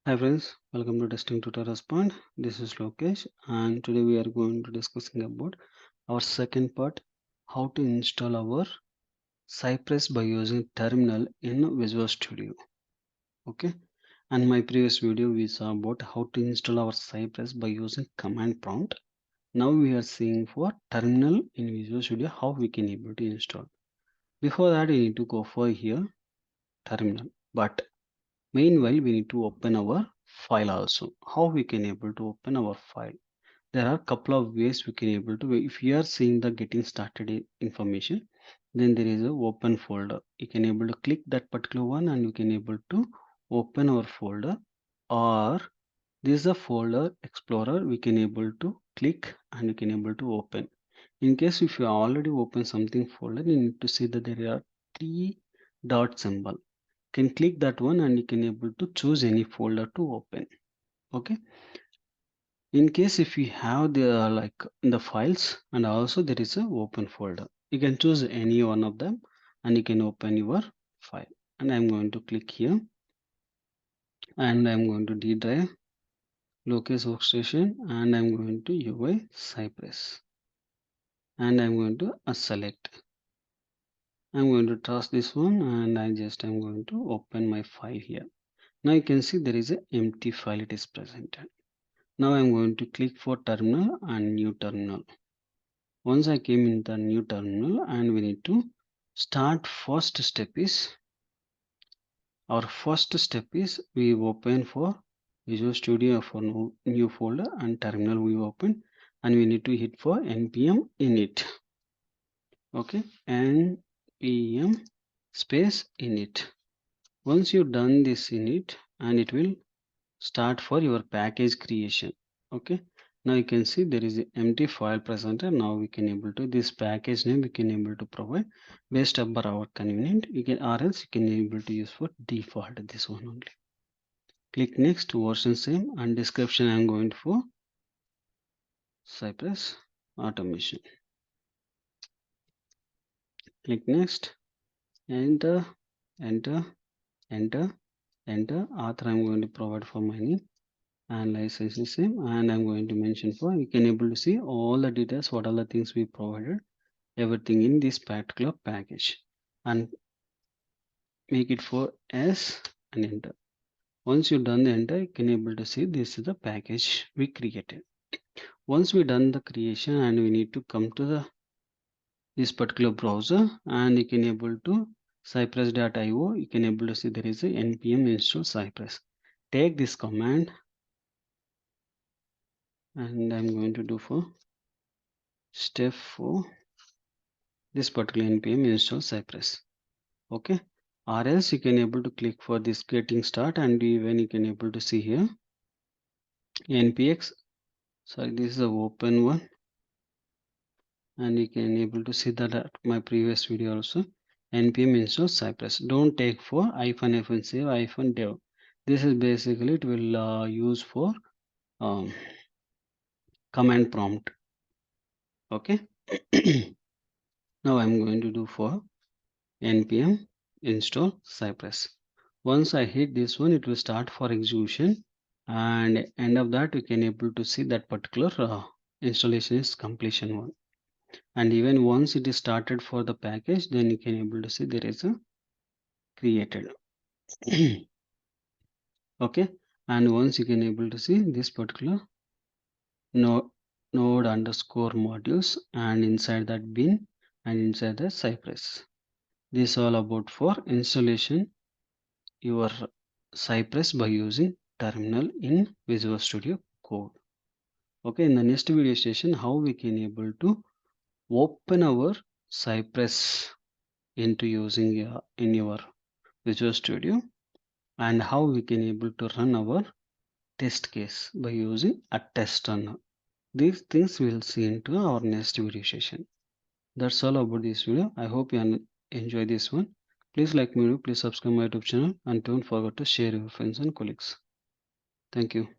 Hi friends, welcome to Testing Tutorials Point. This is Lokesh and today we are going to discussing about our second part, how to install our Cypress by using terminal in Visual Studio. Okay, and my previous video we saw about how to install our Cypress by using command prompt. Now we are seeing for terminal in Visual Studio how we can able to install. Before that we need to go for here terminal, but meanwhile we need to open our file also. How we can able to open our file? There are a couple of ways we can able to. If you are seeing the getting started information, then there is a open folder. You can able to click that particular one and you can able to open our folder, or this is a folder explorer. We can able to click and you can able to open. In case if you already open something folder, you need to see that there are three dot symbol. Can click that one and you can able to choose any folder to open. Okay, in case if you have the like the files and also there is a open folder, you can choose any one of them and you can open your file. And I'm going to click here and I'm going to D drive Lokesh workstation and I'm going to UI Cypress and I'm going to select. I'm going to trust this one and I'm going to open my file here. Now you can see there is an empty file it is presented. Now I'm going to click for terminal and new terminal. Once I came in the new terminal and we need to start our first step is we open for Visual Studio for new folder and terminal we open and we need to hit for npm init. Okay, npm space init. Once you done this init and it will start for your package creation. Okay, now you can see there is an empty file presenter. Now we can able to this package name we can able to provide based upon our convenient. You can, or else you can able to use for default this one only. Click next, version same, and description I'm going for Cypress automation. Click next, enter, enter, enter, enter. Author I'm going to provide for my name and license is same, and I'm going to mention for you can able to see all the details, what are the things we provided, everything in this particular package, and make it for S and enter. Once you done the enter, you can able to see this is the package we created. Once we done the creation and we need to come to the this particular browser and you can able to cypress.io, you can able to see there is a npm install cypress. Take this command and I'm going to do for step 4 this particular npm install cypress. Okay, or else you can able to click for this getting start and even you can able to see here npx, sorry, this is the open one and you can able to see that at my previous video also npm install cypress. Don't take for -f save -dev. This is basically it will use for command prompt. Okay. Now I'm going to do for npm install cypress. Once I hit this one, it will start for execution and end of that you can able to see that particular installation is completion one. And even once it is started for the package, then you can able to see there is a created. Okay, and once you can able to see this particular node underscore modules and inside that bin and inside the cypress. This all about for installation your Cypress by using terminal in Visual Studio Code. Okay, in the next video session, how we can able to open our Cypress into using in your Visual Studio and how we can able to run our test case by using a test runner. These things we'll see into our next video session. That's all about this video. I hope you enjoy this one. Please like my video, please subscribe my YouTube channel and don't forget to share your friends and colleagues. Thank you.